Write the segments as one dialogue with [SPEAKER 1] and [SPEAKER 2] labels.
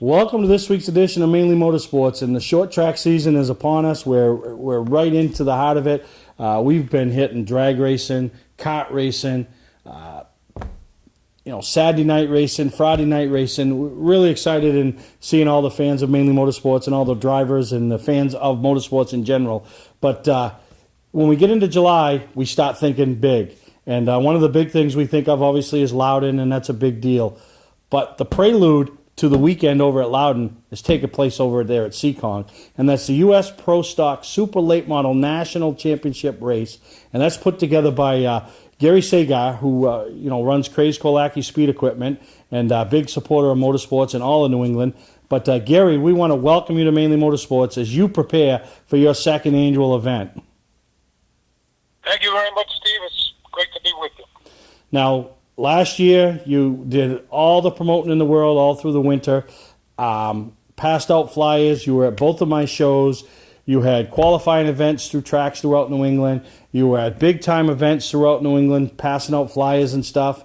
[SPEAKER 1] Welcome to this week's edition of Mainly Motorsports, and the short track season is upon us. We're right into the heart of it. We've been hitting drag racing, kart racing, Saturday night racing, Friday night racing. We're really excited in seeing all the fans of Mainly Motorsports and all the drivers and the fans of motorsports in general. But when we get into July, we start thinking big. And one of the big things we think of, obviously, is Loudon, and that's a big deal. But the prelude to the weekend over at Loudon is taking place over there at Seekonk, and that's the U.S. Pro Stock Super Late Model National Championship race, and that's put together by Gary Sagar, who runs Craze Kolaki Speed Equipment and a big supporter of motorsports in all of New England. But Gary, we want to welcome you to Mainly Motorsports as you prepare for your second annual event.
[SPEAKER 2] Thank you very much, Steve. It's great to be with you.
[SPEAKER 1] Now, last year, you did all the promoting in the world all through the winter, passed out flyers. You were at both of my shows. You had qualifying events through tracks throughout New England. You were at big-time events throughout New England, passing out flyers and stuff.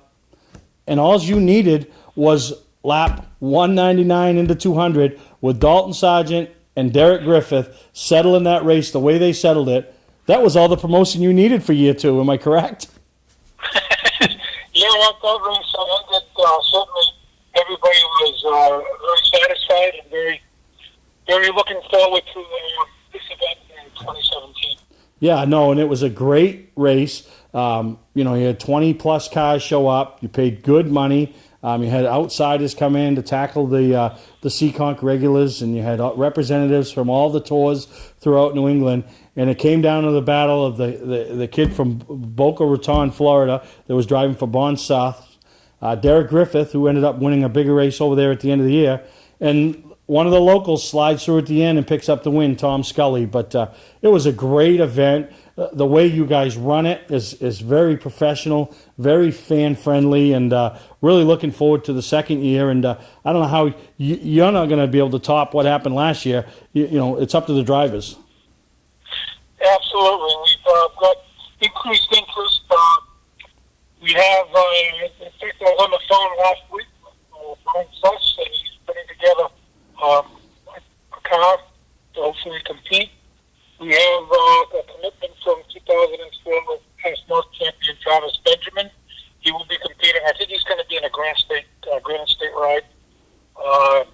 [SPEAKER 1] And all you needed was lap 199 into 200 with Dalton Sargent and Derek Griffith settling that race the way they settled it. That was all the promotion you needed for year two. Am I correct?
[SPEAKER 2] Yeah, that race ended. Certainly, everybody was very satisfied and very looking forward to this event in 2017.
[SPEAKER 1] Yeah, no, and it was a great race. You had 20-plus cars show up. You paid good money. You had outsiders come in to tackle the Seekonk regulars, and you had representatives from all the tours throughout New England. And it came down to the battle of the kid from Boca Raton, Florida, that was driving for Bond South, Derek Griffith, who ended up winning a bigger race over there at the end of the year. And one of the locals slides through at the end and picks up the win, Tom Scully. But it was a great event. The way you guys run it is very professional, very fan-friendly, and really looking forward to the second year. And I don't know how you're not going to be able to top what happened last year. It's up to the drivers.
[SPEAKER 2] Absolutely. We've got increased interest. We have, in fact, I was on the phone last week with Frank Suss, and he's putting together a car to hopefully compete. We have a commitment from 2012 past North champion Travis Benjamin. He will be competing. I think he's going to be in a Grand State ride.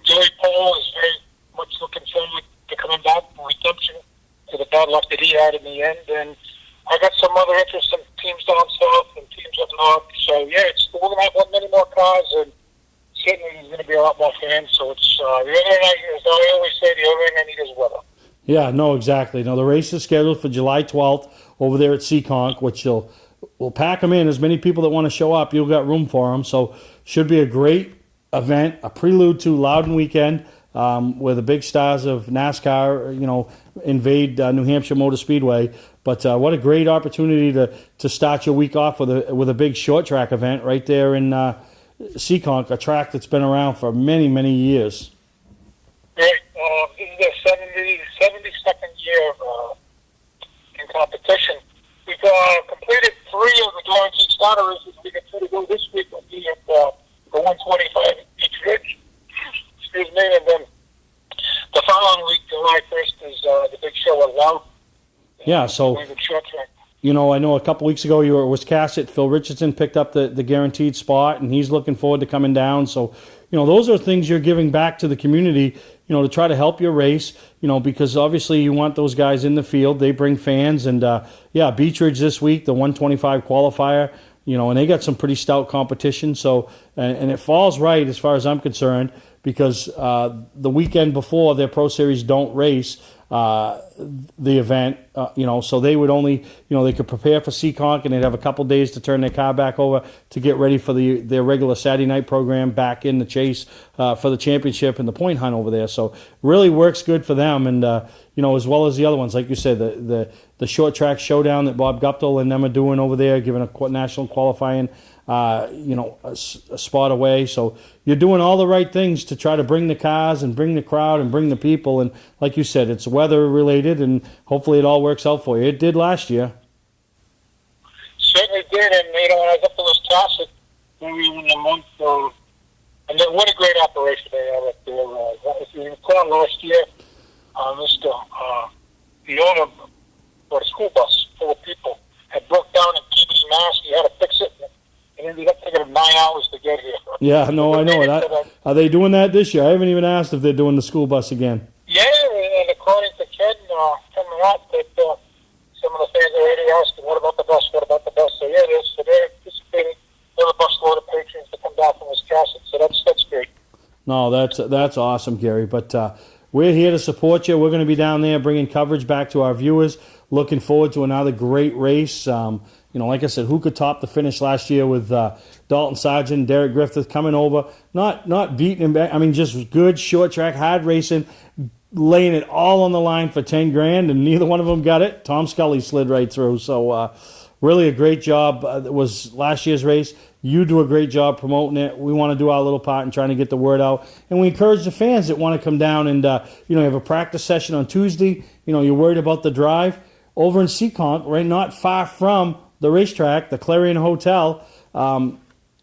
[SPEAKER 2] Joey Pole is very much looking forward to coming back from redemption to the bad luck that he had in the end. And I got some other interest in teams down south and teams up north. So, yeah, we're going to have many more cars, and certainly there's going to be a lot more fans. So it's the other night, as I always say, the other thing I need is weather. Yeah,
[SPEAKER 1] no, exactly. Now, the race is scheduled for July 12th over there at Seekonk, which we'll pack them in. As many people that want to show up, you've got room for them. So should be a great event, a prelude to Loudon weekend, where the big stars of NASCAR, invade New Hampshire Motor Speedway. But what a great opportunity to start your week off with a big short track event right there in Seekonk, a track that's been around for many, many years.
[SPEAKER 2] Right. This is the 72nd year in competition. We've completed 3 of the guaranteed starter races. We get 2 to go this week. We'll be at the 125 Beach Ridge. Excuse me. And then the following week, July 1st, is the big show at Loudon.
[SPEAKER 1] Yeah, so, I know a couple weeks ago you were at Wiscasset. Phil Richardson picked up the guaranteed spot, and he's looking forward to coming down. So, those are things you're giving back to the community, to try to help your race, because obviously you want those guys in the field. They bring fans. And, Beach Ridge this week, the 125 qualifier, and they got some pretty stout competition. So, and it falls right as far as I'm concerned, because the weekend before their Pro Series don't race the event, so they would only, they could prepare for Seekonk, and they'd have a couple days to turn their car back over to get ready for their regular Saturday night program back in the chase for the championship and the point hunt over there. So really works good for them, and as well as the other ones, like you said, the short track showdown that Bob Guptill and them are doing over there, giving a national qualifying a spot away. So you're doing all the right things to try to bring the cars and bring the crowd and bring the people. And like you said, it's weather related, and hopefully it all works out for you. It did last year.
[SPEAKER 2] Certainly did. And when I was up to Wisconsin, we were in the month of And then what a great operation they have up there. If you recall last year, the owner for the school bus full of people had broke down in Peabody, Mass. He had to fix it, and it ended up taking him 9 hours to get here.
[SPEAKER 1] Yeah, no, I know it. Are they doing that this year? I haven't even asked if they're doing the school bus again.
[SPEAKER 2] Yeah, and according to Ken coming out, that some of the fans are already asking, what about the bus? What about the bus? So yeah, they're anticipating another busload of patrons to come down from Wisconsin. So that's great.
[SPEAKER 1] No, that's awesome, Gary. But we're here to support you. We're going to be down there bringing coverage back to our viewers. Looking forward to another great race. Like I said, who could top the finish last year with Dalton Sargent, Derek Griffith coming over, not beating him back. I mean, just good short track, hard racing, laying it all on the line for $10,000, and neither one of them got it. Tom Scully slid right through. So really a great job. It was last year's race. You do a great job promoting it. We want to do our little part in trying to get the word out. And we encourage the fans that want to come down and, you have a practice session on Tuesday. You're worried about the drive. Over in Seekonk, right not far from the racetrack, the Clarion Hotel,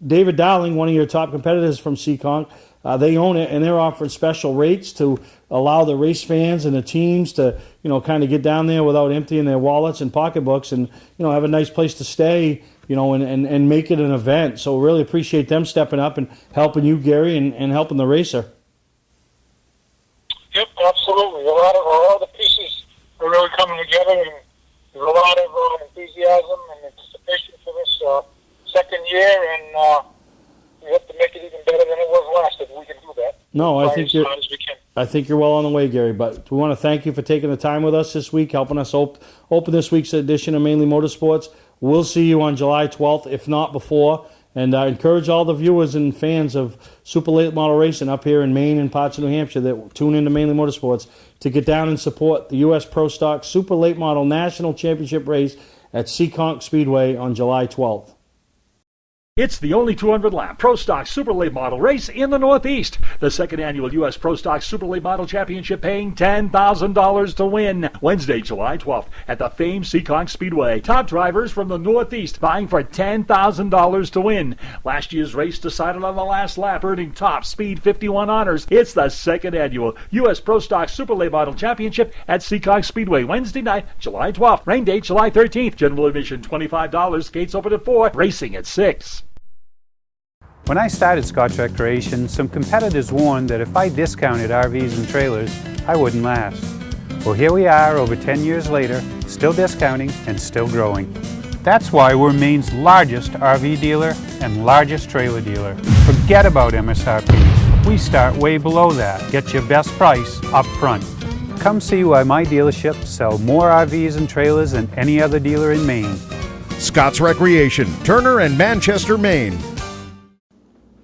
[SPEAKER 1] David Darling, one of your top competitors from Seekonk, they own it, and they're offering special rates to allow the race fans and the teams to, kind of get down there without emptying their wallets and pocketbooks and, have a nice place to stay, and make it an event. So really appreciate them stepping up and helping you, Gary, and helping the racer.
[SPEAKER 2] Yep, absolutely. A lot of the pieces are really coming together, and there's a lot of enthusiasm and anticipation for this second year, and we have to make it even better than it was last if we can do that.
[SPEAKER 1] No, I think you're well on the way, Gary. But we want to thank you for taking the time with us this week, helping us open this week's edition of Mainly Motorsports. We'll see you on July 12th, if not before. And I encourage all the viewers and fans of super late model racing up here in Maine and parts of New Hampshire that tune into Mainly Motorsports to get down and support the U.S. Pro Stock Super Late Model National Championship race at Seekonk Speedway on July 12th.
[SPEAKER 3] It's the only 200-lap Pro Stock Super Late Model race in the Northeast. The second annual U.S. Pro Stock Super Late Model Championship paying $10,000 to win. Wednesday, July 12th at the famed Seekonk Speedway. Top drivers from the Northeast vying for $10,000 to win. Last year's race decided on the last lap, earning top speed 51 honors. It's the second annual U.S. Pro Stock Super Late Model Championship at Seekonk Speedway. Wednesday night, July 12th. Rain date, July 13th. General admission, $25. Gates open at 4. Racing at 6.
[SPEAKER 4] When I started Scotch Recreation, some competitors warned that if I discounted RVs and trailers, I wouldn't last. Well, here we are over 10 years later, still discounting and still growing. That's why we're Maine's largest RV dealer and largest trailer dealer. Forget about MSRP. We start way below that. Get your best price up front. Come see why my dealerships sell more RVs and trailers than any other dealer in Maine.
[SPEAKER 5] Scott's Recreation, Turner and Manchester, Maine.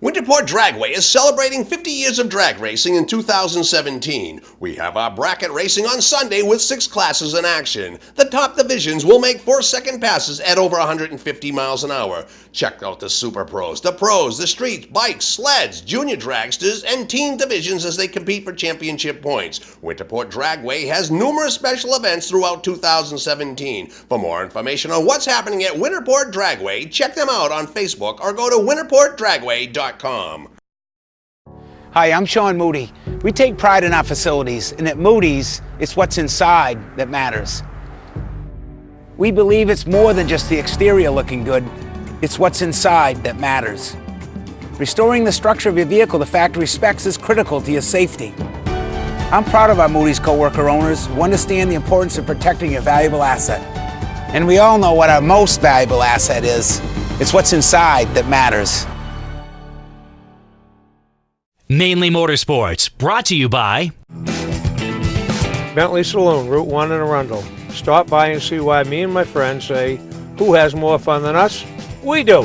[SPEAKER 6] Winterport Dragway is celebrating 50 years of drag racing in 2017. We have our bracket racing on Sunday with 6 classes in action. The top divisions will make 4-second passes at over 150 miles an hour. Check out the Super Pros, the Pros, the Streets, Bikes, Sleds, Junior Dragsters, and Team divisions as they compete for championship points. Winterport Dragway has numerous special events throughout 2017. For more information on what's happening at Winterport Dragway, check them out on Facebook or go to winterportdragway.com.
[SPEAKER 7] Hi, I'm Sean Moody. We take pride in our facilities, and at Moody's, it's what's inside that matters. We believe it's more than just the exterior looking good, it's what's inside that matters. Restoring the structure of your vehicle to factory specs is critical to your safety. I'm proud of our Moody's co-worker owners who understand the importance of protecting your valuable asset. And we all know what our most valuable asset is. It's what's inside that matters.
[SPEAKER 8] Mainly Motorsports, brought to you by
[SPEAKER 9] Bentley Saloon, Route 1 in Arundel. Stop by and see why me and my friends say, who has more fun than us? We do.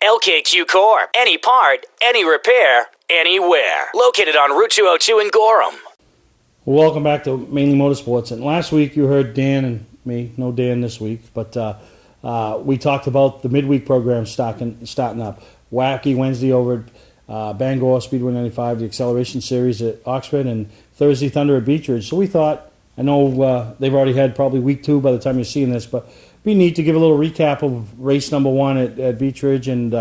[SPEAKER 8] LKQ Corp. Any part, any repair, anywhere. Located on Route 202 in Gorham.
[SPEAKER 1] Welcome back to Mainly Motorsports. And last week you heard Dan and me, no Dan this week, but we talked about the midweek program starting up. Wacky Wednesday over at Bangor, Speedway 95, the Acceleration Series at Oxford, and Thursday Thunder at Beechridge. So we thought, I know they've already had probably week 2 by the time you're seeing this, but be neat to give a little recap of race number 1 at Beech Ridge and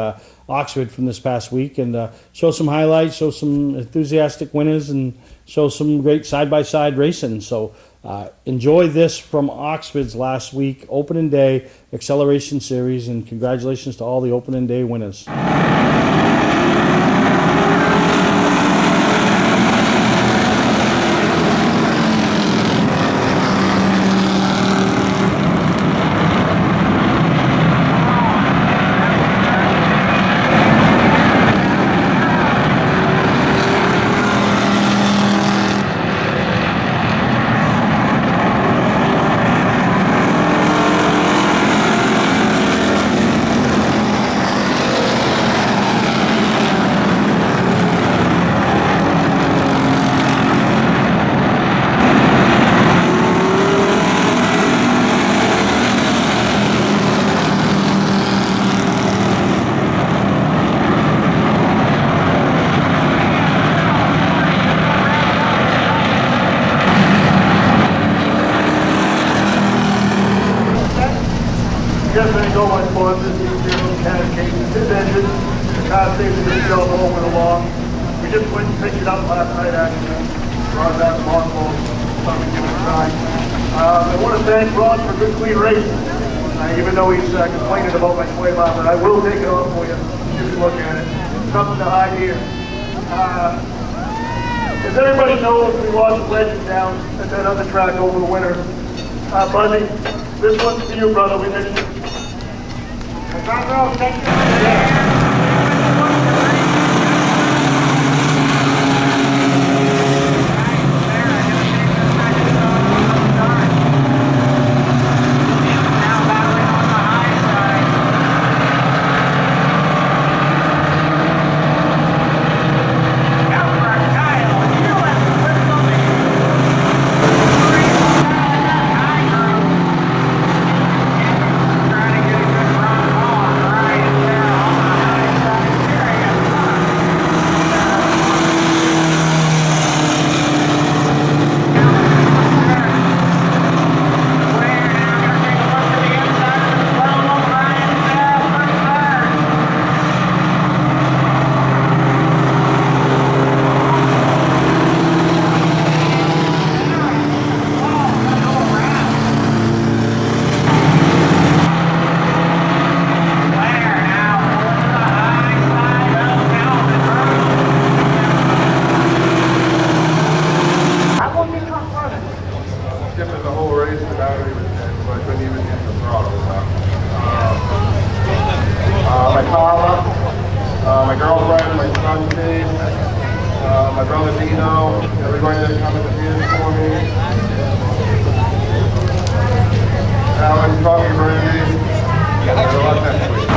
[SPEAKER 1] Oxford from this past week, and show some highlights, show some enthusiastic winners, and show some great side-by-side racing. So enjoy this from Oxford's last week, opening day acceleration series, and congratulations to all the opening day winners.
[SPEAKER 10] Just let go my sponsors, this engine, the car safety itself all went along. We just went and picked it up last night actually. Brought that mothball, thought we'd give it a try. I want to thank Ron for good clean racing. Even though he's complaining about my toy mouth, but I will take it off for you. You can look at it. Nothing to hide here. As everybody knows, we lost Legend down at that other track over the winter. Buzzy, this one's for you, brother. We missed you. Thank you. My girlfriend, my son Steve, my brother Dino, everybody that come in the theater for me. Alan, Tommy, Brandy, good luck next week.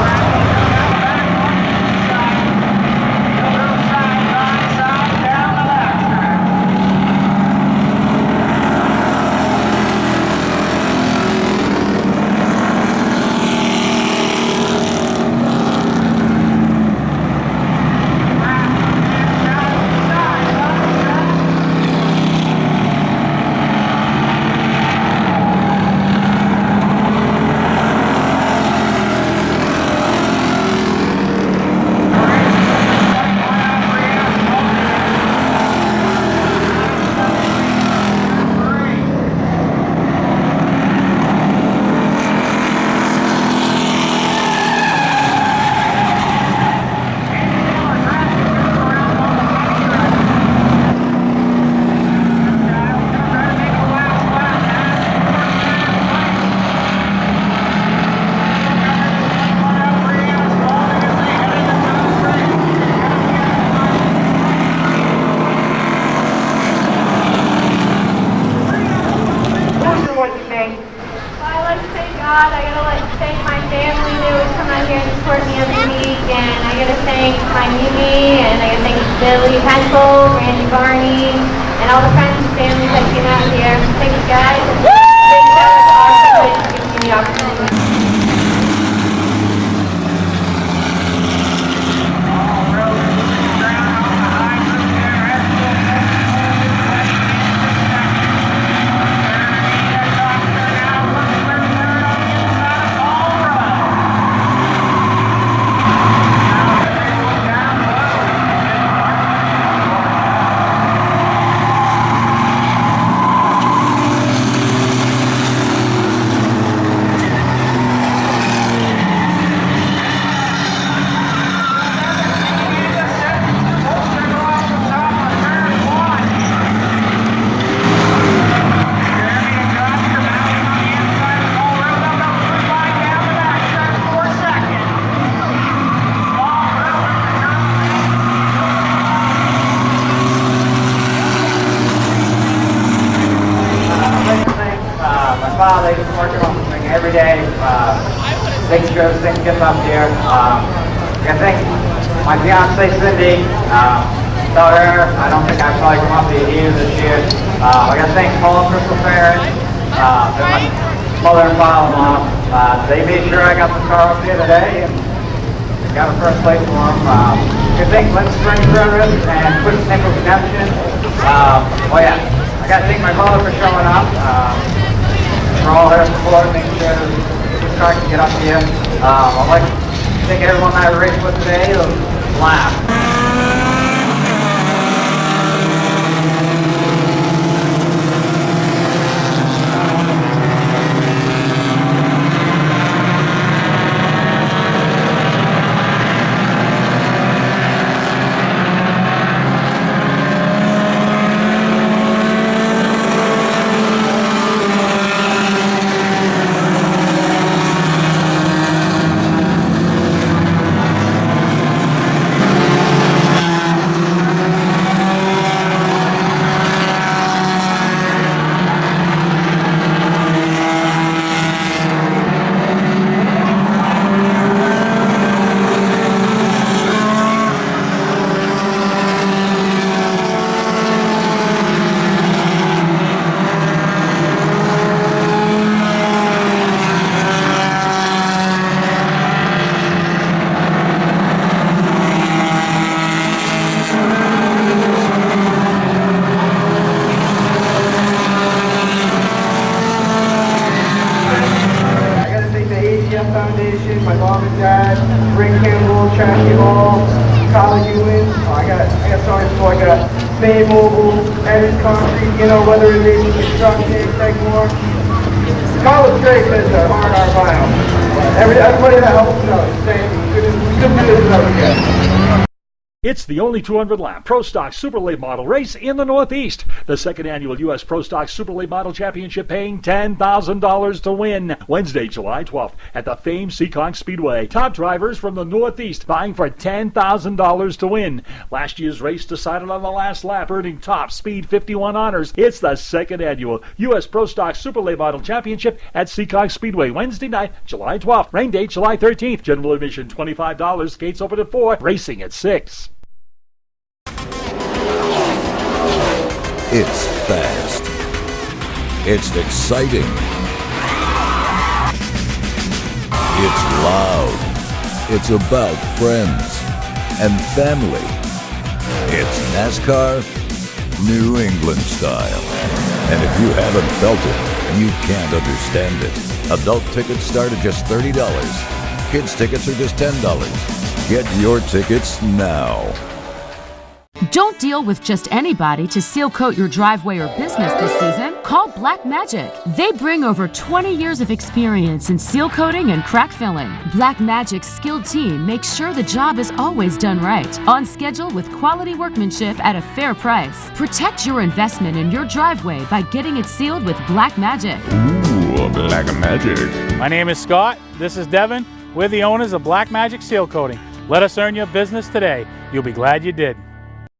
[SPEAKER 11] Billy Pencil, Randy Barney, and all the friends and families that came out here. Thanks, guys. Thanks, guys. Awesome for giving me the opportunity.
[SPEAKER 12] making sure everything gets up here. I gotta thank my fiance Cindy. Without her, I don't think I'd probably come up here either this year. I gotta thank Paul and Crystal Parent, and my mother and father-in-law. They made sure I got the car up here today and got a first place for them. Good thing, Let's Spring Service and Quick Nickel Connection. Oh yeah, I gotta thank my mother for showing up. For all her support, making sure this car can get up here. I'd like to thank everyone I raced with today. It was a blast. Foundation, my mom and dad, Rick Campbell, Chassie Hall, Kyle Ewan. I got sorry for I got May Mobile, Edit Concrete, you know, whether it is construction, Craig Moore. Kyle was great because R&R Bio. Everybody that helps us out, thank you. Good do this without you guys.
[SPEAKER 3] It's the only 200-lap Pro Stock Super Late Model race in the Northeast. The second annual U.S. Pro Stock Super Late Model Championship paying $10,000 to win. Wednesday, July 12th at the famed Seekonk Speedway. Top drivers from the Northeast vying for $10,000 to win. Last year's race decided on the last lap, earning top speed 51 honors. It's the second annual U.S. Pro Stock Super Late Model Championship at Seekonk Speedway. Wednesday night, July 12th. Rain date, July 13th. General admission, $25. Gates open at 4. Racing at 6.
[SPEAKER 5] It's fast. It's exciting. It's loud. It's about friends and family. It's NASCAR New England style. And if you haven't felt it, you can't understand it. Adult tickets start at just $30. Kids tickets are just $10. Get your tickets now.
[SPEAKER 13] Don't deal with just anybody to seal coat your driveway or business this season. Call Black Magic. They bring over 20 years of experience in seal coating and crack filling. Black Magic's skilled team makes sure the job is always done right, on schedule with quality workmanship at a fair price. Protect your investment in your driveway by getting it sealed with Black Magic.
[SPEAKER 14] Ooh, Black Magic. My name is Scott. This is Devin. We're the owners of Black Magic Seal Coating. Let us earn your business today. You'll be glad you did.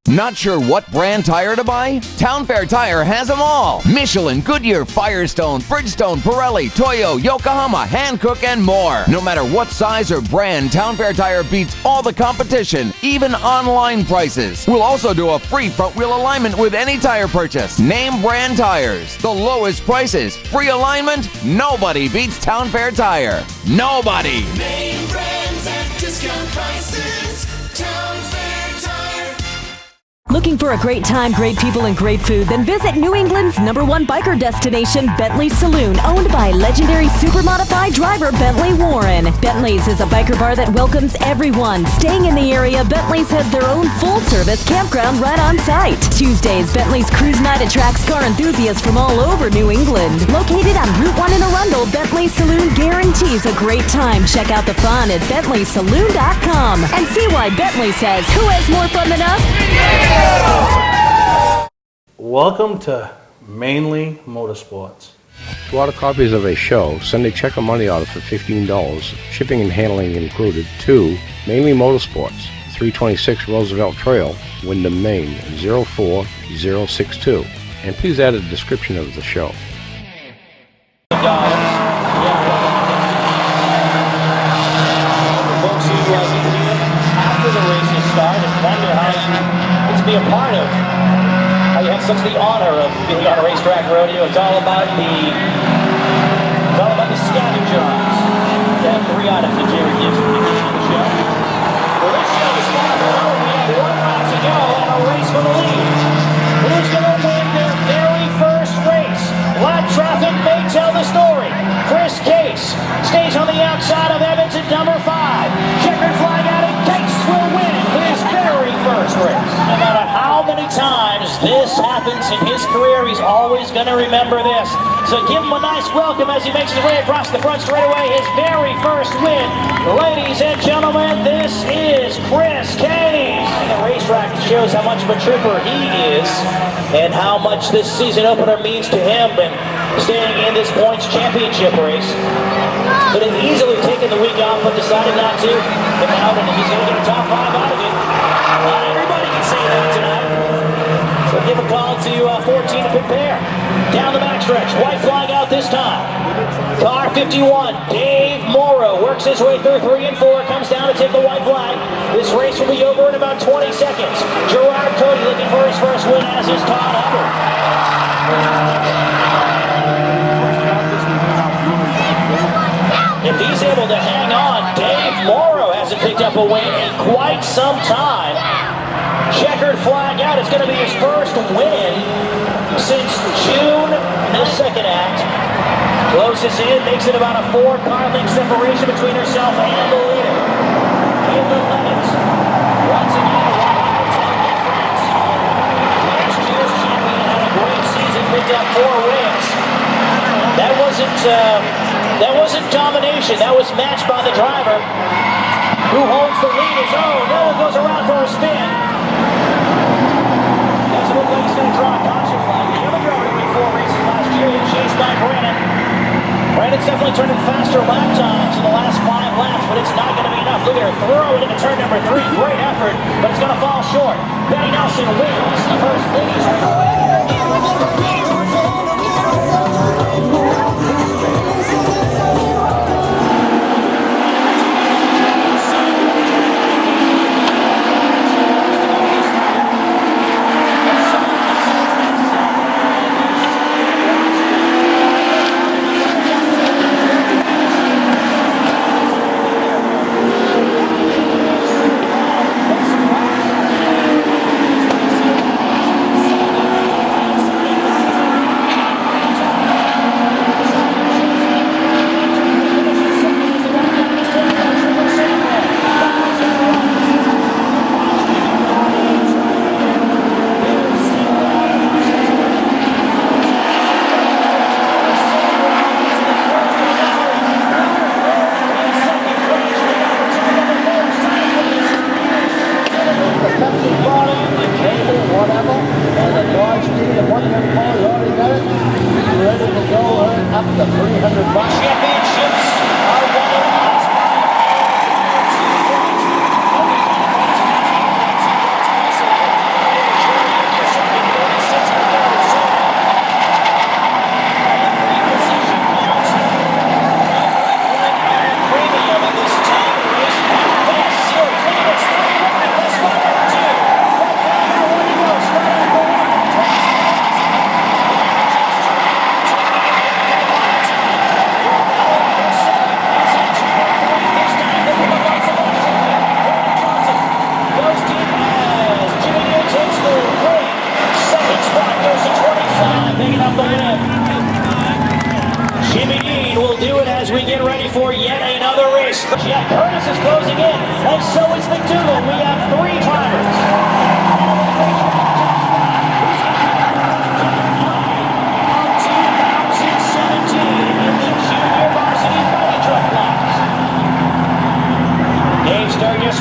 [SPEAKER 15] Not sure what brand tire to buy? Town Fair Tire has them all. Michelin, Goodyear, Firestone, Bridgestone, Pirelli, Toyo, Yokohama, Hankook, and more. No matter what size or brand, Town Fair Tire beats all the competition, even online prices. We'll also do a free front wheel alignment with any tire purchase. Name brand tires, the lowest prices, free alignment. Nobody beats Town Fair Tire. Nobody.
[SPEAKER 16] Name brands at discount prices. Town Fair Tire.
[SPEAKER 17] Looking for a great time, great people, and great food? Then visit New England's #1 biker destination, Bentley's Saloon, owned by legendary super-modified driver Bentley Warren. Bentley's is a biker bar that welcomes everyone. Staying in the area, Bentley's has their own full-service campground right on site. Tuesdays, Bentley's Cruise Night attracts car enthusiasts from all over New England. Located on Route 1 in Arundel, Bentley's Saloon guarantees a great time. Check out the fun at BentleySaloon.com and see why Bentley says, who has more fun than us?
[SPEAKER 1] Welcome to Mainely Motorsports.
[SPEAKER 18] To order copies of a show, send a check or money order for $15, shipping and handling included, to Mainely Motorsports, 326 Roosevelt Trail, Windham, Maine, 04062. And please add a description of the show.
[SPEAKER 19] be a part of, how you have such the honor of being on a racetrack rodeo. It's all about the scavenger hunts. We have 3 items that Jerry gives at the beginning of the show. Well, this show is far from over. We have 1 lap to go and a race for the lead. Who's going to win their very first race? Lap traffic may tell the story. Chris Case stays on the outside of Evans at number 5. Checkered flag out, and Case will win his very first race. No matter how many times this happens in his career, he's always going to remember this. So give him a nice welcome as he makes his way across the front straightaway, his very first win. Ladies and gentlemen, this is Chris Case. The racetrack shows how much of a trooper he is and how much this season opener means to him and staying in this points championship race. Could have easily taken the week off, but decided not to. Come out, and he's going to get a top 5 out of it. Not everybody can say that tonight. So give a call to 14 to prepare. Down the backstretch, white flag out this time. Car 51, Dave Morrow works his way through 3 and 4, comes down to take the white flag. This race will be over in about 20 seconds. Gerard Cody looking for his first win, as is Todd Hubbard. If he's able to hang on, Dave Morrow hasn't picked up a win in quite some time. Checkered flag out. It's going to be his first win since June in the second act. Closes in, makes it about a 4-car length separation between herself and the leader. Caitlin Lemons, once again, rides on the front. Last year's champion had a great season, picked up 4 wins. That wasn't domination. That was matched by the driver, who holds the lead. No one goes around for a spin. Doesn't look like he's going to draw a caution flag. The other driver to win 4 races last year, chased by Brandon. Brandon's definitely turning faster lap times in the last 5 laps, but it's not going to be enough. Look at her throw it into turn number 3. Great effort, but it's going to fall short. Betty Nelson wins the first ladies race.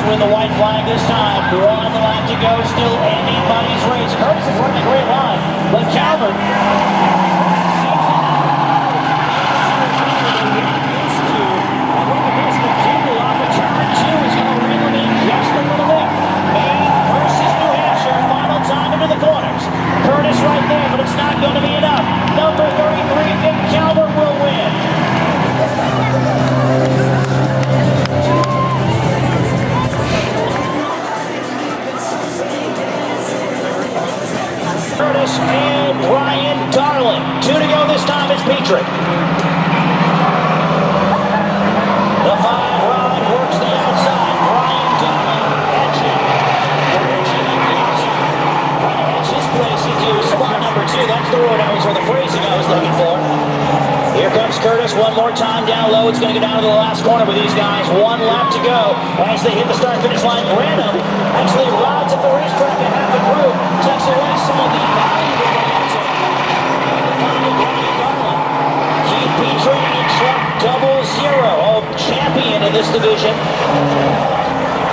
[SPEAKER 19] With the white flag this time, 1 lap to go, still anybody's race. Curtis is running a great line, but Calvert seems to have McDougal off of turn 2 is going to reel him in just a little bit. Curtis and Brian Darling. 2 to go this time. It's Petrie. The 5-rod works the outside. Brian Darling edging. Edging up the outside. Trying to edge his place into spot number 2. That's the word or the phrasing I was looking for. Here comes Curtis one more time down low. It's going to go down to the last corner with these guys. 1 lap to go as they hit the start-finish line. Branham actually rides at the racetrack a half a group. Takes away some of the valuable momentum. The final Brian Darling. Keith Petrie in truck 00. Champion in this division.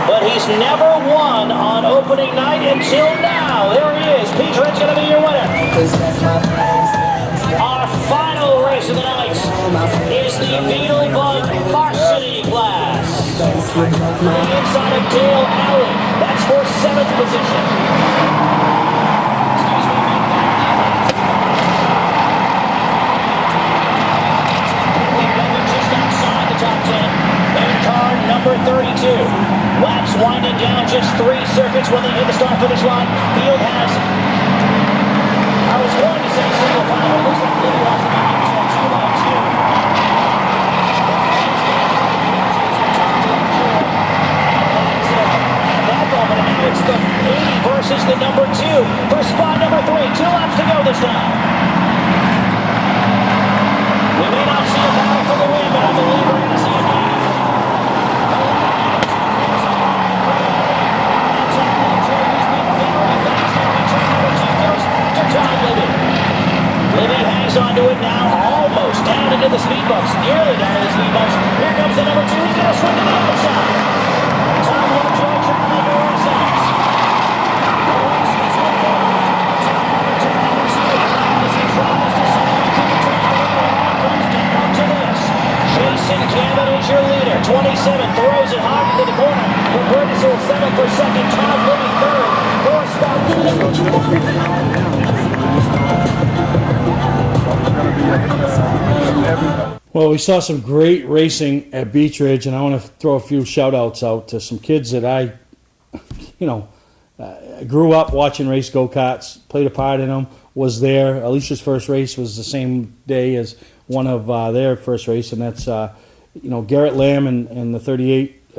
[SPEAKER 19] But he's never won on opening night until now. There he is. Petrie's going to be your winner. Our final race of the night is the Beetle Bug Varsity class. Inside of Dale Alley. That's for 7th position. Just outside the top 10. And car number 32. Laps winding down just 3 circuits when they hit the start-finish line. Field has... I was going to say single file, but it looks like Libby wants to make it to a 2-by-2. At that moment, now it's the 80 versus the number 2 for spot number 3. 2 laps to go this time. We may not see a battle for the win, but I believe we're going to see a battle for the win. Libby hangs onto it now, almost down into the speed bumps, nearly down into the speed bumps. Here comes the number 2, he's going to swing to the outside. Tom Lovejoy trying to go ourselves. The race is over. Number 2 as he tries to say he can take the lead. All comes down to this. Jason Cabot is your leader. 27 throws it hard into the corner. Robertus will settle for second. Todd Libby third. 4 spot.
[SPEAKER 1] Well, we saw some great racing at Beech Ridge, and I want to throw a few shout-outs out to some kids that I grew up watching race go-karts, played a part in them, was there. Alicia's first race was the same day as one of their first race, and that's Garrett Lamb and the 38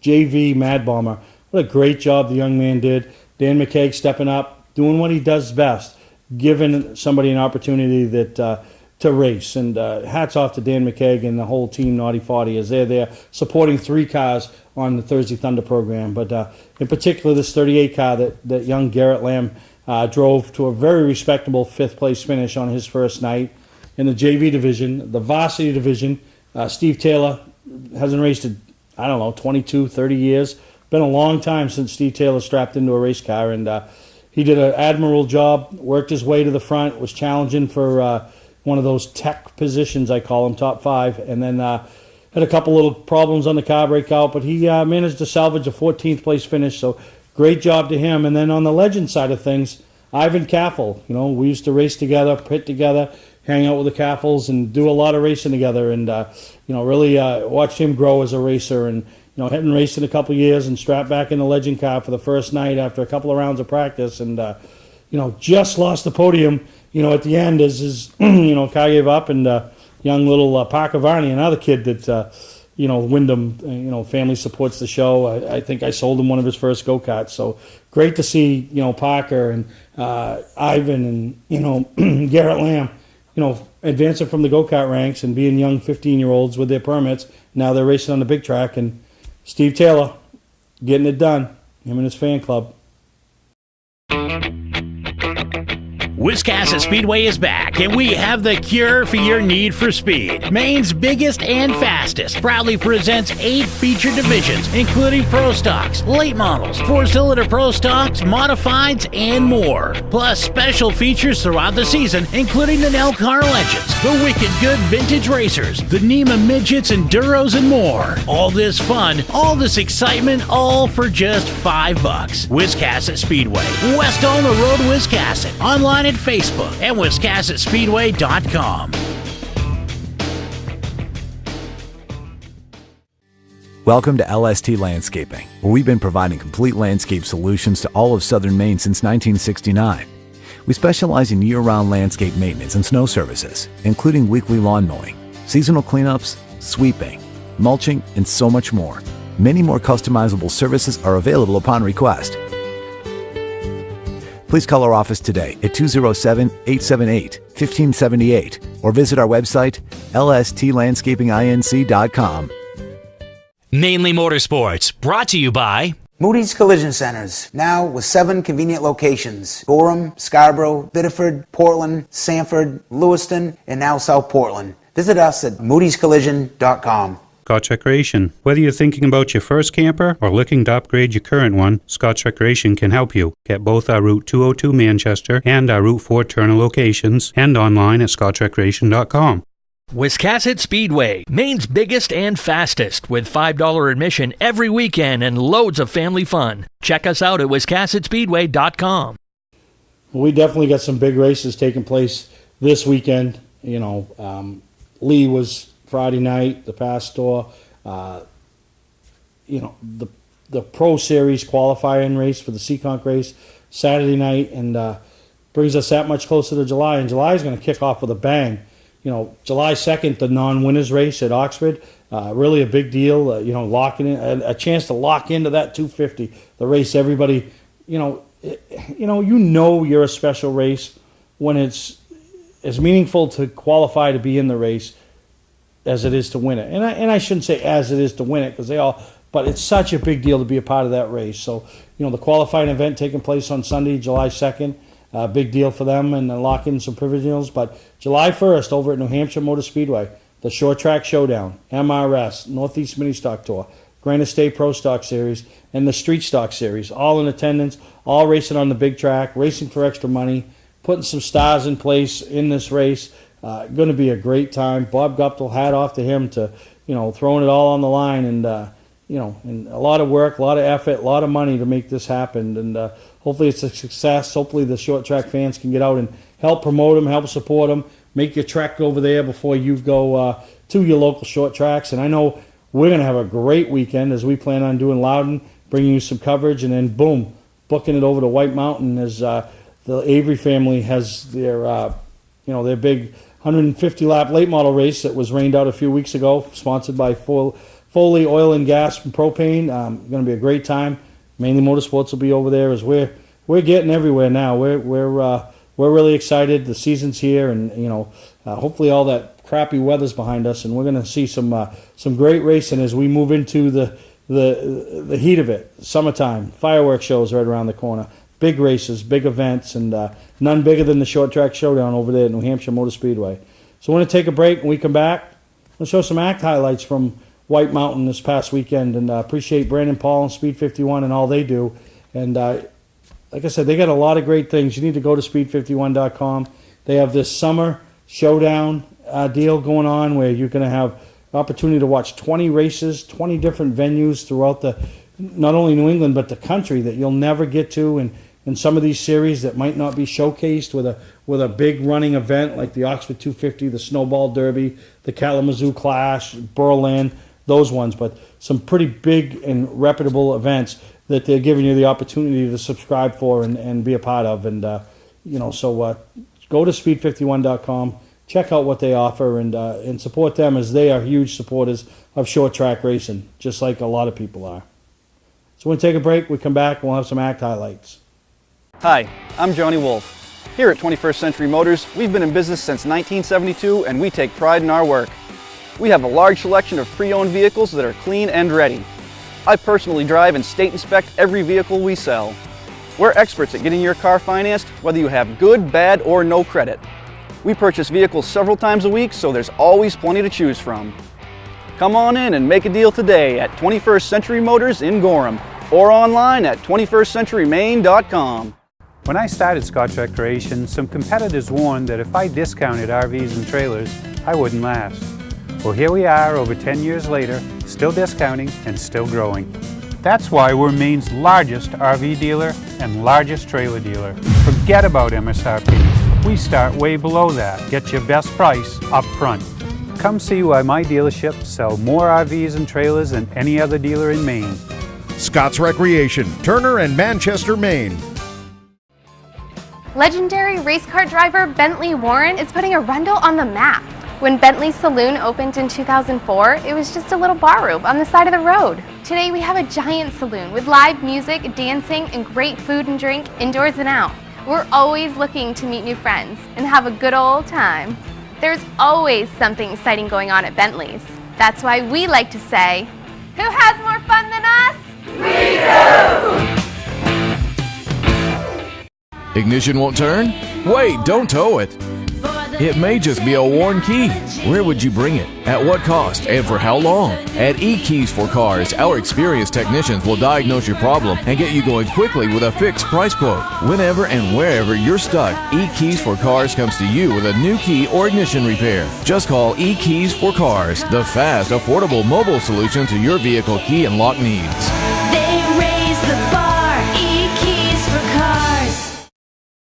[SPEAKER 1] JV Mad Bomber. What a great job the young man did. Dan McKeag stepping up, doing what he does best, giving somebody an opportunity that to race. And hats off to Dan McKeag and the whole team, Naughty 40, as they're there supporting 3 cars on the Thursday Thunder program. But in particular, this 38 car that young Garrett Lamb drove to a very respectable 5th place finish on his first night. In the JV division, the varsity division, Steve Taylor hasn't raced in, 22, 30 years. Been a long time since Steve Taylor strapped into a race car, and he did an admirable job, worked his way to the front, was challenging for one of those tech positions, I call them, top 5, and then had a couple little problems on the car breakout, but he managed to salvage a 14th place finish, so great job to him. And then on the legend side of things, Ivan Caffel, we used to race together, pit together, hang out with the Caffels, and do a lot of racing together, and really watched him grow as a racer, and hadn't raced in a couple years, and strapped back in the legend car for the first night after a couple of rounds of practice, and just lost the podium at the end as his car gave up, and young little Parker Varney, another kid that Wyndham family supports the show. I think I sold him one of his first go-karts, so great to see Parker and Ivan and Garrett Lamb advancing from the go-kart ranks and being young 15-year-olds with their permits. Now they're racing on the big track, and Steve Taylor getting it done, him and his fan club.
[SPEAKER 20] Wiscasset Speedway is back, and we have the cure for your need for speed. Maine's biggest and fastest proudly presents 8 featured divisions, including Pro Stocks, late models, 4-cylinder Pro Stocks, modifieds, and more. Plus special features throughout the season, including the Nell Car Legends, the Wicked Good Vintage Racers, the NEMA Midgets, Enduros, and more. All this fun, all this excitement, all for just $5. Wiscasset Speedway, west on the road, Wiscasset. Online at Facebook and WiscassetSpeedway.com.
[SPEAKER 21] Welcome to LST Landscaping, where we've been providing complete landscape solutions to all of southern Maine since 1969. We specialize in year-round landscape maintenance and snow services, including weekly lawn mowing, seasonal cleanups, sweeping, mulching, and so much more. Many more customizable services are available upon request. Please call our office today at 207-878-1578 or visit our website, lstlandscapinginc.com.
[SPEAKER 8] Mainly Motorsports, brought to you by
[SPEAKER 7] Moody's Collision Centers, now with 7 convenient locations: Gorham, Scarborough, Biddeford, Portland, Sanford, Lewiston, and now South Portland. Visit us at moodyscollision.com.
[SPEAKER 4] Scotch Recreation. Whether you're thinking about your first camper or looking to upgrade your current one, Scotch Recreation can help you. Get both our Route 202 Manchester and our Route 4 Turner locations and online at scotchrecreation.com.
[SPEAKER 2] Wiscasset Speedway, Maine's biggest and fastest, with $5 admission every weekend and loads of family fun. Check us out at wiscassetspeedway.com.
[SPEAKER 1] We definitely got some big races taking place this weekend. Lee was Friday night, the Pastor. The Pro Series qualifying race for the Seekonk race Saturday night, and brings us that much closer to July. And July is going to kick off with a bang. July 2nd, the non-winners race at Oxford, really a big deal. Locking in a chance to lock into that 250, the race everybody. You're a special race when it's as meaningful to qualify to be in the race as it is to win it. And I shouldn't say as it is to win it, because but it's such a big deal to be a part of that race. So the qualifying event taking place on Sunday, July 2nd. Big deal for them, and lock in some provisionals. But July 1st, over at New Hampshire Motor Speedway, the Short Track Showdown, MRS, Northeast Mini Stock Tour, Granite State Pro Stock Series, and the Street Stock Series, all in attendance, all racing on the big track, racing for extra money, putting some stars in place in this race. Going to be a great time. Bob Guptill, hat off to him to, throwing it all on the line, and and a lot of work, a lot of effort, a lot of money to make this happen. And hopefully it's a success. Hopefully the short track fans can get out and help promote them, help support them, make your trek over there before you go to your local short tracks. And I know we're going to have a great weekend as we plan on doing Loudon, bringing you some coverage, and then boom, booking it over to White Mountain as the Avery family has their big 150-lap late model race that was rained out a few weeks ago, sponsored by Foley Oil and Gas and Propane. Going to be a great time. Mainly Motorsports will be over there as we're getting everywhere now. We're really excited. The season's here, and hopefully all that crappy weather's behind us, and we're going to see some great racing as we move into the heat of it. Summertime, fireworks shows right around the corner, big races, big events, and none bigger than the Short Track Showdown over there at New Hampshire Motor Speedway. So we're going to take a break. When we come back, we'll show some act highlights from White Mountain this past weekend, and appreciate Brandon Paul and Speed 51 and all they do. And like I said, they got a lot of great things. You need to go to speed51.com. They have this summer showdown deal going on where you're going to have the opportunity to watch 20 races, 20 different venues throughout not only New England but the country that you'll never get to, and some of these series that might not be showcased with a big running event like the Oxford 250, the Snowball Derby, the Kalamazoo Clash, Berlin, those ones, but some pretty big and reputable events that they're giving you the opportunity to subscribe for and be a part of. And so go to speed51.com, check out what they offer, and support them, as they are huge supporters of short track racing, just like a lot of people are. So we'll take a break. We come back, we'll have some act highlights.
[SPEAKER 22] Hi, I'm Johnny Wolf. Here at 21st Century Motors, we've been in business since 1972, and we take pride in our work. We have a large selection of pre-owned vehicles that are clean and ready. I personally drive and state inspect every vehicle we sell. We're experts at getting your car financed, whether you have good, bad, or no credit. We purchase vehicles several times a week, so there's always plenty to choose from. Come on in and make a deal today at 21st Century Motors in Gorham, or online at 21stcenturymaine.com.
[SPEAKER 4] When I started Scotch Recreation, some competitors warned that if I discounted RVs and trailers, I wouldn't last. Well, here we are over 10 years later, still discounting and still growing. That's why we're Maine's largest RV dealer and largest trailer dealer. Forget about MSRP. We start way below that. Get your best price up front. Come see why my dealerships sell more RVs and trailers than any other dealer in Maine.
[SPEAKER 23] Scott's Recreation, Turner and Manchester, Maine.
[SPEAKER 6] Legendary race car driver Bentley Warren is putting Arundel on the map. When Bentley's Saloon opened in 2004, it was just a little bar room on the side of the road. Today we have a giant saloon with live music, dancing, and great food and drink indoors and out. We're always looking to meet new friends and have a good old time. There's always something exciting going on at Bentley's. That's why we like to say, who has more fun than us? We do!
[SPEAKER 9] Ignition won't turn? Wait, don't tow it. It may just be a worn key. Where would you bring it? At what cost? And for how long? At eKeys for Cars, our experienced technicians will diagnose your problem and get you going quickly with a fixed price quote. Whenever and wherever you're stuck, eKeys for Cars comes to you with a new key or ignition repair. Just call eKeys for Cars, the fast, affordable mobile solution to your vehicle key and lock needs.
[SPEAKER 16] They raise the bar, eKeys for Cars.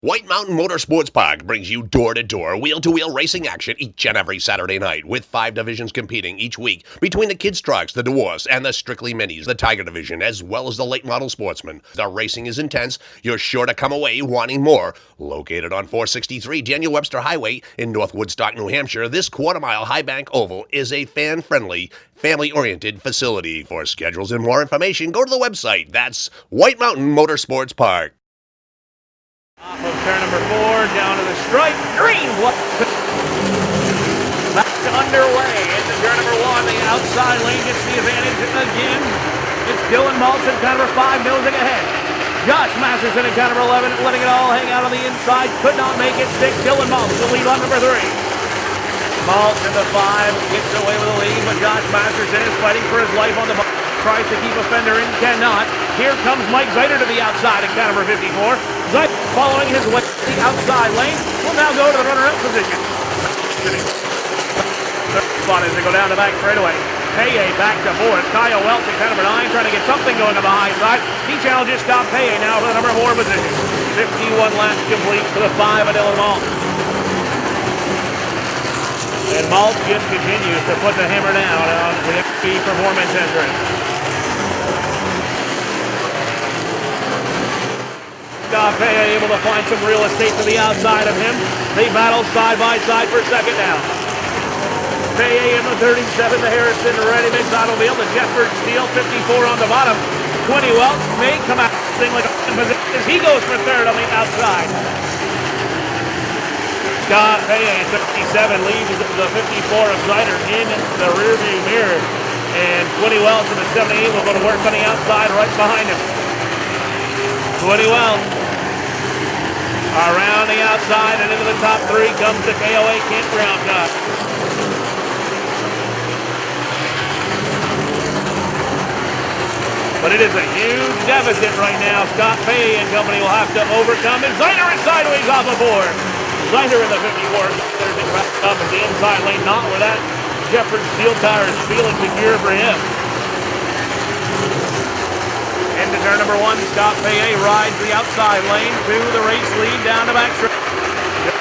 [SPEAKER 23] White Mountain Motorsports Park brings you door-to-door, wheel-to-wheel racing action each and every Saturday night, with 5 divisions competing each week between the kids' trucks, the Dwarfs, and the Strictly Minis, the Tiger division, as well as the late model sportsmen. The racing is intense. You're sure to come away wanting more. Located on 463 Daniel Webster Highway in North Woodstock, New Hampshire, this quarter-mile High Bank Oval is a fan-friendly, family-oriented facility. For schedules and more information, go to the website. That's White Mountain Motorsports Park.
[SPEAKER 19] Off of turn number 4, down to the stripe, green flag. Back underway into turn number 1, the outside lane gets the advantage again. It's Dylan Malton, turn number 5, nosing ahead. Josh Masterson in turn number 11, letting it all hang out on the inside, could not make it stick. Dylan Malton the lead on number 3. Malton the 5 gets away with the lead, but Josh Masterson is fighting for his life on the ball. Tries to keep a fender in, cannot. Here comes Mike Zeiter to the outside in car number 54. Zeiter following his way to the outside lane will now go to the runner-up position. Third spot as they go down the back straightaway. Paye back to 4th. Kyle Welch in car number 9 trying to get something going on the high side. He challenges Scott Paye now for the number 4 position. 51 laps complete for the 5 of Dylan Malt. And Malt just continues to put the hammer down on the FP Performance entrance. Scott Paye able to find some real estate to the outside of him. They battle side by side for second down. Paye in the 37, the Harrison ready-mix automobile, the Jefford Steel 54 on the bottom. 20 Welch may come out thing like a position as he goes for third on the outside. Scott Paye, 57, leads the 54 of Zeiter in the rearview mirror. And 20 Welch in the 78 will go to work on the outside right behind him. 20 Welch. Around the outside and into the top 3 comes the KOA Campground Cup. But it is a huge deficit right now. Scott Paye and company will have to overcome it. Zeiter is sideways off the board. Zeiter in the 54. There's it wrapped up at the inside lane, not where that Jefford Steel tire is feeling secure for him. Into turn number 1, Scott Paye rides the outside lane to the race lead down the back straight.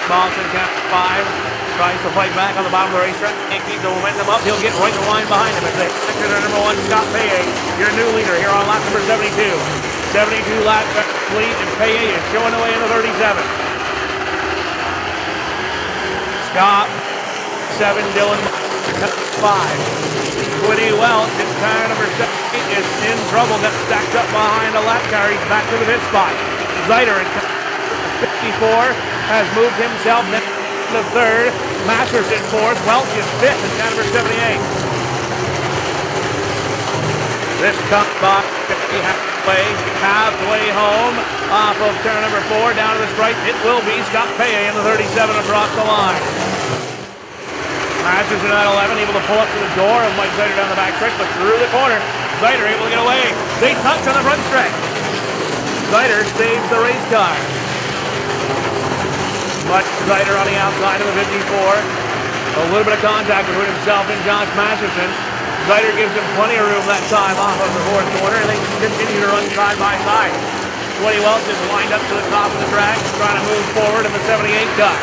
[SPEAKER 19] Malton count 5, tries to fight back on the bottom of the racetrack. Can't keep the momentum up. He'll get right in line behind him as they enter turn number 1, Scott Paye, your new leader here on lap number 72. 72 laps lead, and Paye is showing away in the 37. Scott 7, Dylan 5. 20 Welch in car number 7 is in trouble. Got stacked up behind a lap car. He's back to the pit spot. Zeiter in 54 has moved himself next to 3rd. Masters in 4th. Welch is 5th in car number 78. This comes by halfway home off of turn number 4 down to the stripe. It will be Scott Paye in the 37 across the line. Masters in that 11, able to pull up to the door of Mike Zeiter down the back stretch, but through the corner. Zeiter able to get away. They touch on the front stretch. Zeiter saves the race car. But Zeiter on the outside of the 54. A little bit of contact between himself and Josh Masterson. Zeiter gives him plenty of room that time off of the 4th corner, and they continue to run side by side. 20 Welch is lined up to the top of the track, trying to move forward in the 78 car.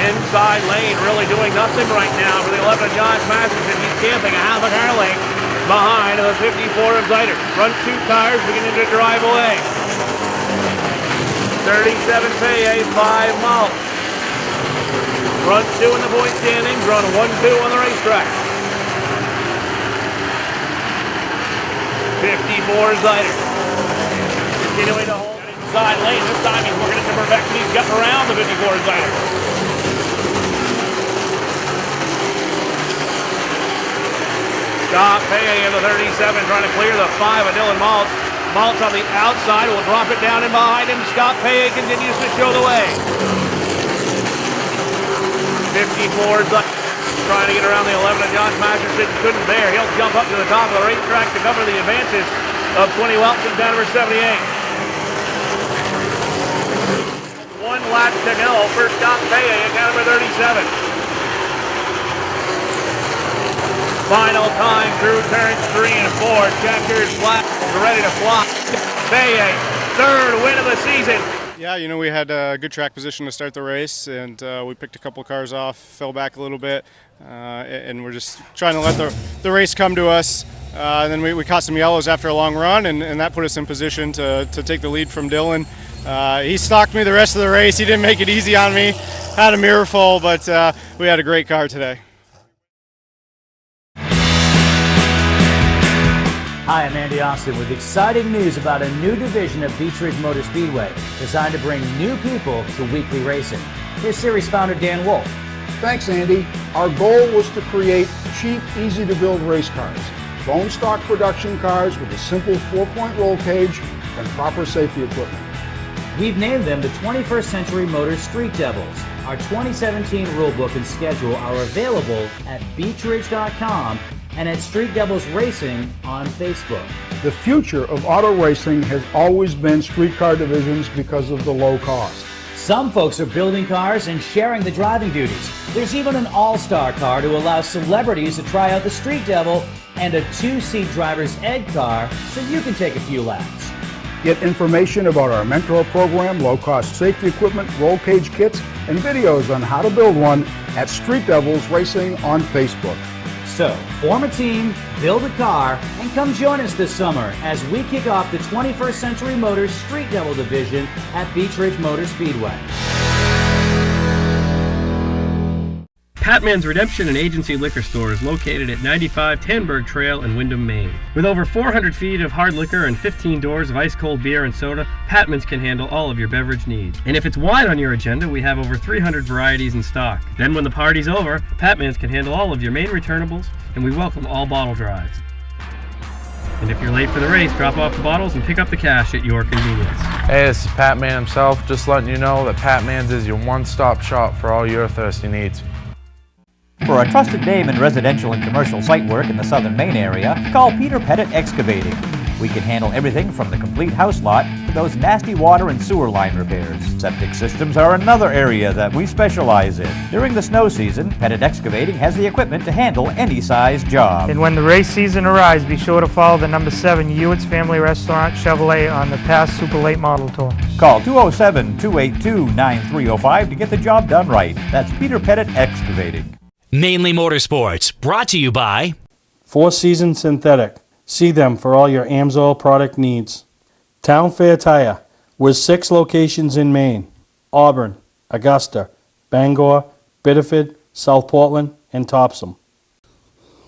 [SPEAKER 19] Inside lane really doing nothing right now for the 11 of Josh Masterson. He's camping a
[SPEAKER 10] behind the 54 of Zyder. Front two cars beginning to drive away. 37 Paye, 5 Malt. Front two in the point standings, run 1-2 on the racetrack. 54 Zyder. Continuing to hold inside lane. This time he's working into perfection. He's getting around the 54 Zyder. Scott Paye in the 37, trying to clear the 5 of Dylan Malt. Malt's on the outside, will drop it down in behind him. Scott Paye continues to show the way. 54 trying to get around the 11 of Josh Masterson, couldn't there. He'll jump up to the top of the racetrack to cover the advances of 20 Welton down number 78. 1 lap to go for Scott Paye at down number 37. Final time through turns 3 and 4. Checkered flag ready to fly. Paye, third win of the season.
[SPEAKER 11] Yeah, you know, we had a good track position to start the race, and we picked a couple cars off, fell back a little bit, and we're just trying to let the race come to us. And then we caught some yellows after a long run, and that put us in position to take the lead from Dylan. He stalked me the rest of the race. He didn't make it easy on me. Had a mirror full, but we had a great car today.
[SPEAKER 12] Hi, I'm Andy Austin with exciting news about a new division of Beech Ridge Motor Speedway designed to bring new people to weekly racing. Here's series founder Dan Wolf.
[SPEAKER 24] Thanks, Andy. Our goal was to create cheap, easy-to-build race cars. Bone stock production cars with a simple 4-point roll cage and proper safety equipment.
[SPEAKER 12] We've named them the 21st Century Motors Street Devils. Our 2017 rulebook and schedule are available at beechridge.com and at Street Devils Racing on Facebook.
[SPEAKER 24] The future of auto racing has always been street car divisions because of the low cost.
[SPEAKER 12] Some folks are building cars and sharing the driving duties. There's even an all-star car to allow celebrities to try out the Street Devil and a 2-seat driver's ed car so you can take a few laps.
[SPEAKER 24] Get information about our mentor program, low-cost safety equipment, roll cage kits, and videos on how to build one at Street Devils Racing on Facebook.
[SPEAKER 12] So, form a team, build a car, and come join us this summer as we kick off the 21st Century Motors Street Devil Division at Beech Ridge Motor Speedway.
[SPEAKER 25] Patman's Redemption and Agency Liquor Store is located at 95 Tanberg Trail in Windham, Maine. With over 400 feet of hard liquor and 15 doors of ice-cold beer and soda, Patman's can handle all of your beverage needs. And if it's wine on your agenda, we have over 300 varieties in stock. Then when the party's over, Patman's can handle all of your main returnables, and we welcome all bottle drives. And if you're late for the race, drop off the bottles and pick up the cash at your convenience.
[SPEAKER 26] Hey, it's Pat Man himself, just letting you know that Pat Man's is your one-stop shop for all your thirsty needs.
[SPEAKER 27] For a trusted name in residential and commercial site work in the southern Maine area, call Peter Pettit Excavating. We can handle everything from the complete house lot to those nasty water and sewer line repairs. Septic systems are another area that we specialize in. During the snow season, Pettit Excavating has the equipment to handle any size job.
[SPEAKER 28] And when the race season arrives, be sure to follow the number 7 Hewitt's Family Restaurant Chevrolet on the past Super Late Model Tour.
[SPEAKER 27] Call 207-282-9305 to get the job done right. That's Peter Pettit Excavating.
[SPEAKER 8] Mainly Motorsports, brought to you by
[SPEAKER 1] Four Seasons Synthetic. See them for all your AMSOIL product needs. Town Fair Tire, with 6 locations in Maine: Auburn, Augusta, Bangor, Biddeford, South Portland, and Topsom.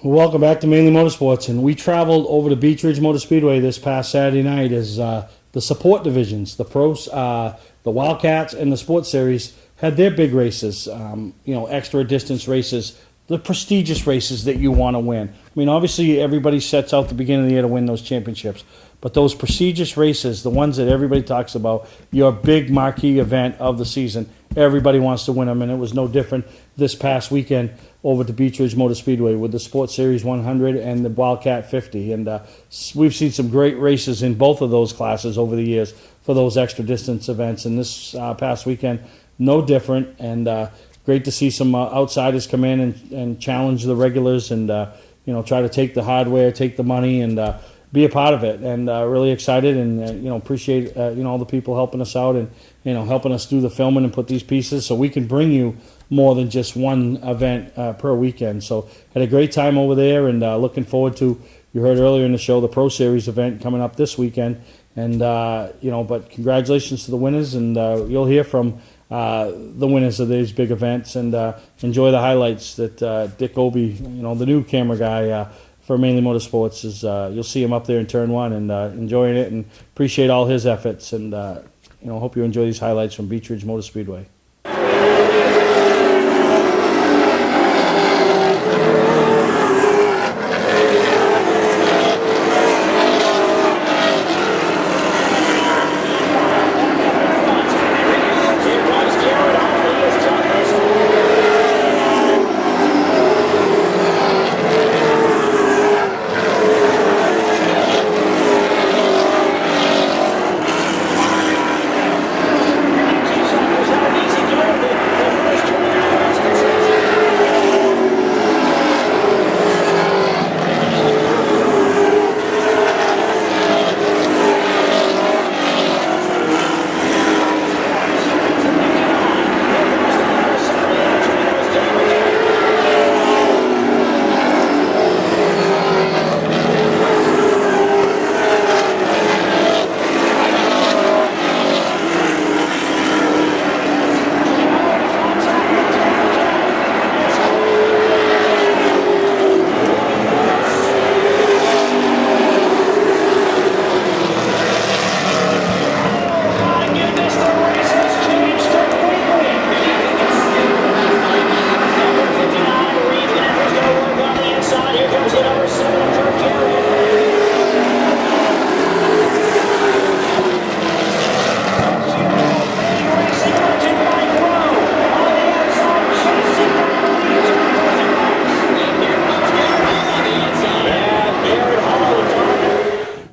[SPEAKER 1] Welcome back to Mainly Motorsports, and we traveled over to Beech Ridge Motor Speedway this past Saturday night as the support divisions, the pros, the Wildcats, and the Sports Series had their big races, extra distance races, the prestigious races that you want to win. I mean, obviously everybody sets out the beginning of the year to win those championships, but those prestigious races, the ones that everybody talks about, your big marquee event of the season, everybody wants to win them, and it was no different this past weekend over to Beech Ridge Motor Speedway with the Sports Series 100 and the Wildcat 50, and we've seen some great races in both of those classes over the years for those extra distance events, and this past weekend, no different, and great to see some outsiders come in and challenge the regulars and try to take the hardware, take the money, and be a part of it. And really excited and appreciate all the people helping us out and helping us do the filming and put these pieces so we can bring you more than just one event per weekend. So had a great time over there and looking forward to you heard earlier in the show, the Pro Series event coming up this weekend. And, but congratulations to the winners, and you'll hear from the winners of these big events, and enjoy the highlights that Dick Obey, the new camera guy for Mainely Motorsports, is. You'll see him up there in turn one and enjoying it, and appreciate all his efforts, and hope you enjoy these highlights from Beech Ridge Motor Speedway.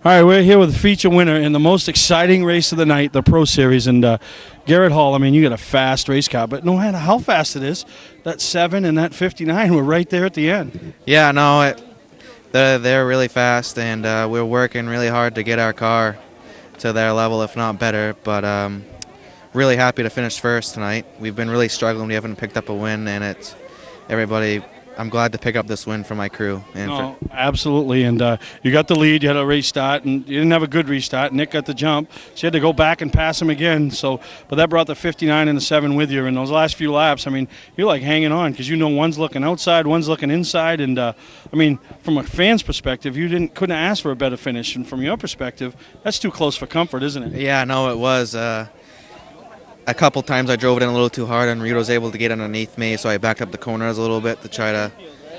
[SPEAKER 1] All right, we're here with the feature winner in the most exciting race of the night, the Pro Series, and Garrett Hall. I mean, you got a fast race car, but no matter how fast it is, that 7 and that 59 were right there at the end.
[SPEAKER 3] Yeah, no, they're really fast, and we're working really hard to get our car to their level, if not better. But really happy to finish first tonight. We've been really struggling. We haven't picked up a win, and I'm glad to pick up this win for my crew.
[SPEAKER 1] And absolutely, and you got the lead. You had a race start, and you didn't have a good restart. Nick got the jump, so you had to go back and pass him again. But that brought the 59 and the 7 with you. And those last few laps, I mean, you're like hanging on because one's looking outside, one's looking inside. And from a fan's perspective, you couldn't ask for a better finish. And from your perspective, that's too close for comfort, isn't it?
[SPEAKER 3] Yeah, no, it was. A couple times I drove it in a little too hard, and Rito was able to get underneath me, so I backed up the corners a little bit to try to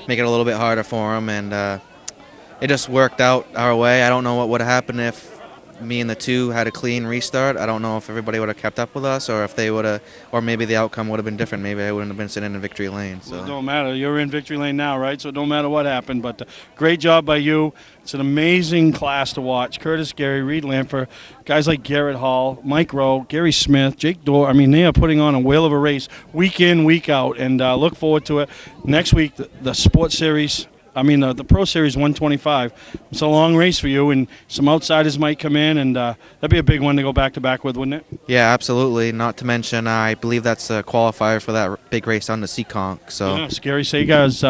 [SPEAKER 3] make it a little bit harder for him, and it just worked out our way. I don't know what would have happened if me and the two had a clean restart. I don't know if everybody would have kept up with us, or if they would have, or maybe the outcome would have been different. Maybe I wouldn't have been sitting in victory lane. So
[SPEAKER 1] well, it don't matter. You're in victory lane now, right? So it don't matter what happened. But great job by you. It's an amazing class to watch. Curtis Gary, Reed Lamper, guys like Garrett Hall, Mike Rowe, Gary Smith, Jake Dorr. I mean, they are putting on a whale of a race week in, week out, and look forward to it. Next week, the Sports Series. The Pro Series 125. It's a long race for you, and some outsiders might come in, and that'd be a big one to go back-to-back with, wouldn't it?
[SPEAKER 3] Yeah, absolutely. Not to mention, I believe that's a qualifier for that big race on the Seekonk. So.
[SPEAKER 1] Yeah, Gary Sagas,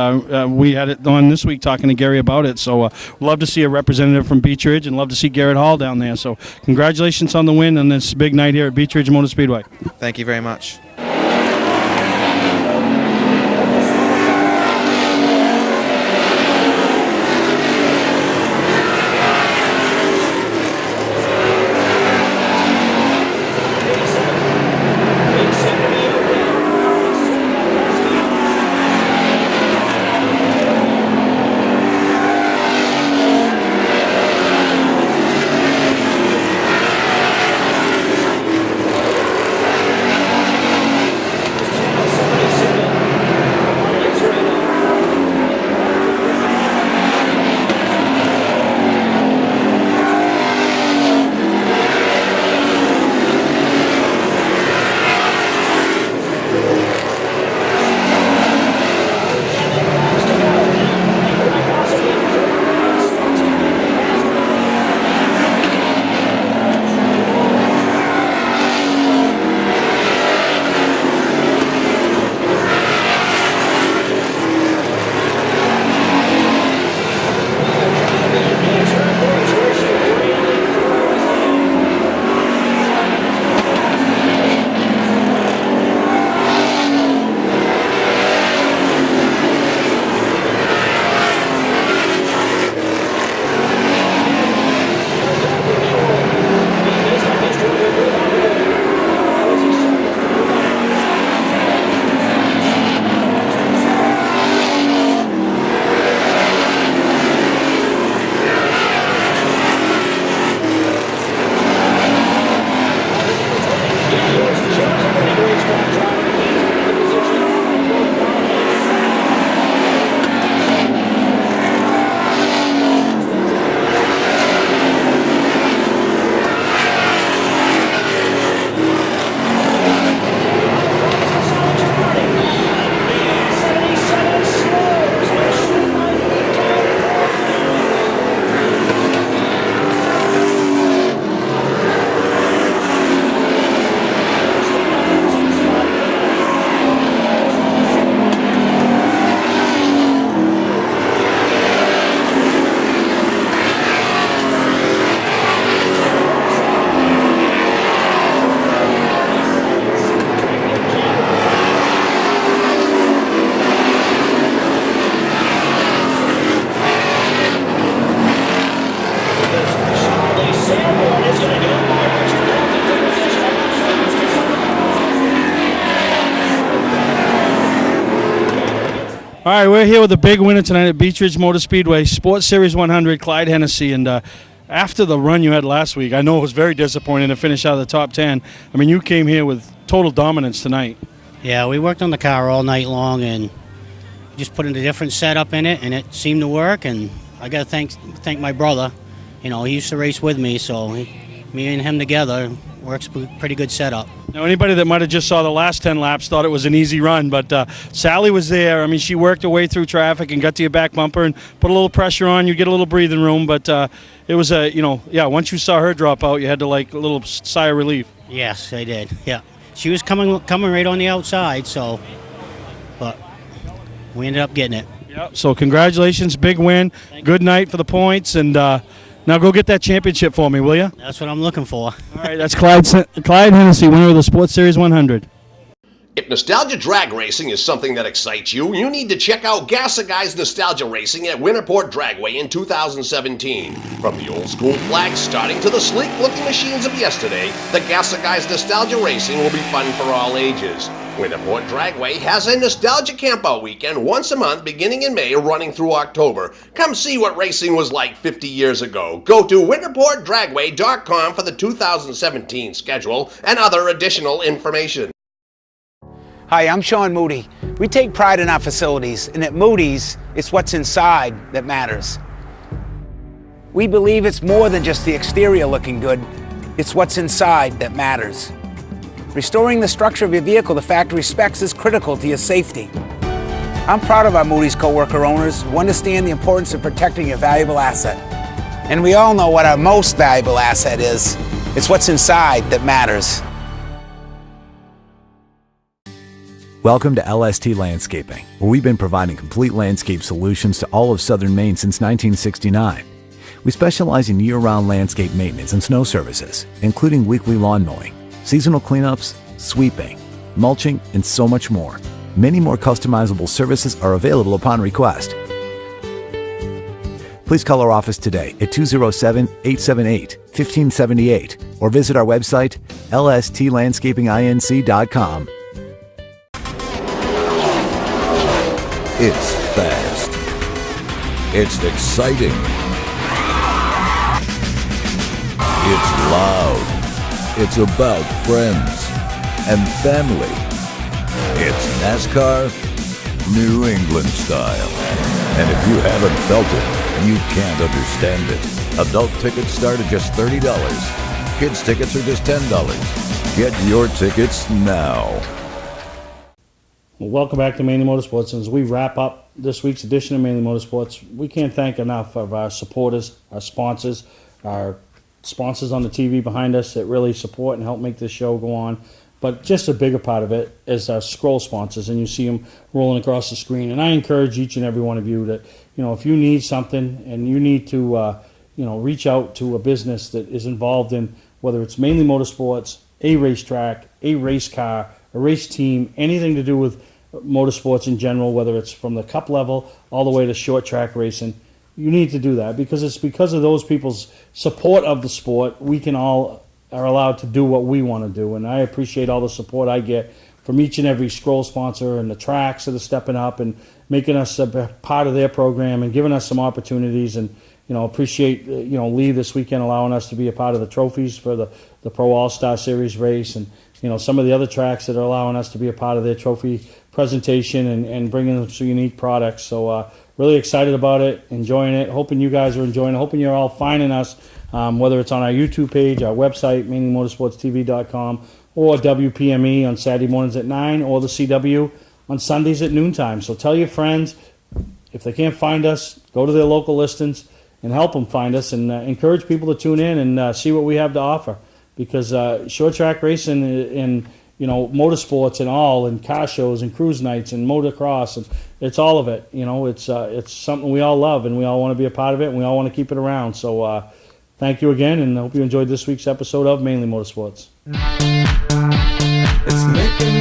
[SPEAKER 1] we had it on this week talking to Gary about it, so love to see a representative from Beech Ridge, and love to see Garrett Hall down there. So congratulations on the win on this big night here at Beech Ridge Motor Speedway.
[SPEAKER 3] Thank you very much.
[SPEAKER 1] All right, we're here with the big winner tonight at Beech Ridge Motor Speedway, Sports Series 100, Clyde Hennessy. And after the run you had last week, I know it was very disappointing to finish out of the top 10. I mean, you came here with total dominance tonight.
[SPEAKER 5] Yeah, we worked on the car all night long and just put in a different setup in it, and it seemed to work. And I got to thank my brother. You know, he used to race with me, so me and him together works pretty good setup.
[SPEAKER 1] Now, anybody that might have just saw the last 10 laps thought it was an easy run, but Sally was there. I mean, she worked her way through traffic and got to your back bumper and put a little pressure on. You get a little breathing room, but it was once you saw her drop out, you had to like a little sigh of relief.
[SPEAKER 5] Yes, I did. Yeah, she was coming right on the outside, but we ended up getting it.
[SPEAKER 1] Yep. So congratulations, big win. Good night for the points, and now go get that championship for me, will you?
[SPEAKER 5] That's what I'm looking for.
[SPEAKER 1] All right, that's Clyde Hennessy, winner of the Sports Series 100.
[SPEAKER 23] If nostalgia drag racing is something that excites you, you need to check out Gassa Guys Nostalgia Racing at Winterport Dragway in 2017. From the old school flags starting to the sleek-looking machines of yesterday, the Gassa Guys Nostalgia Racing will be fun for all ages. Winterport Dragway has a nostalgia campout weekend once a month beginning in May running through October. Come see what racing was like 50 years ago. Go to winterportdragway.com for the 2017 schedule and other additional information.
[SPEAKER 7] Hi, I'm Sean Moody. We take pride in our facilities, and at Moody's, it's what's inside that matters. We believe it's more than just the exterior looking good, it's what's inside that matters. Restoring the structure of your vehicle to factory specs is critical to your safety. I'm proud of our Moody's co-worker owners who understand the importance of protecting a valuable asset. And we all know what our most valuable asset is. It's what's inside that matters.
[SPEAKER 13] Welcome to LST Landscaping, where we've been providing complete landscape solutions to all of southern Maine since 1969. We specialize in year-round landscape maintenance and snow services, including weekly lawn mowing, seasonal cleanups, sweeping, mulching, and so much more. Many more customizable services are available upon request. Please call our office today at 207-878-1578 or visit our website, lstlandscapinginc.com.
[SPEAKER 14] It's fast. It's exciting. It's loud. It's about friends and family. It's NASCAR, New England style. And if you haven't felt it, you can't understand it. Adult tickets start at just $30. Kids tickets are just $10. Get your tickets now.
[SPEAKER 1] Well, welcome back to Mainely Motorsports. And as we wrap up this week's edition of Mainely Motorsports, we can't thank enough of our supporters, our sponsors on the TV behind us that really support and help make this show go on. But just a bigger part of it is our scroll sponsors, and you see them rolling across the screen. And I encourage each and every one of you that, if you need something and you need to, reach out to a business that is involved in whether it's Mainly Motorsports, a racetrack, a race car, a race team, anything to do with motorsports in general, whether it's from the cup level all the way to short track racing, you need to do that because it's because of those people's support of the sport we can all are allowed to do what we want to do. And I appreciate all the support I get from each and every scroll sponsor and the tracks that are stepping up and making us a part of their program and giving us some opportunities. And appreciate Lee this weekend allowing us to be a part of the trophies for the Pro All-Star Series race, and some of the other tracks that are allowing us to be a part of their trophy presentation and bringing them some unique products. So really excited about it, enjoying it, hoping you guys are enjoying it, hoping you're all finding us, whether it's on our YouTube page, our website, mainlymotorsportstv.com, or WPME on Saturday mornings at 9, or the CW on Sundays at noontime. So tell your friends, if they can't find us, go to their local listings and help them find us, and encourage people to tune in and see what we have to offer. Because short track racing and motorsports and all, and car shows and cruise nights and motocross, and it's all of it. It's something we all love and we all want to be a part of it and we all want to keep it around. So thank you again, and I hope you enjoyed this week's episode of Mainly Motorsports.
[SPEAKER 16] It's making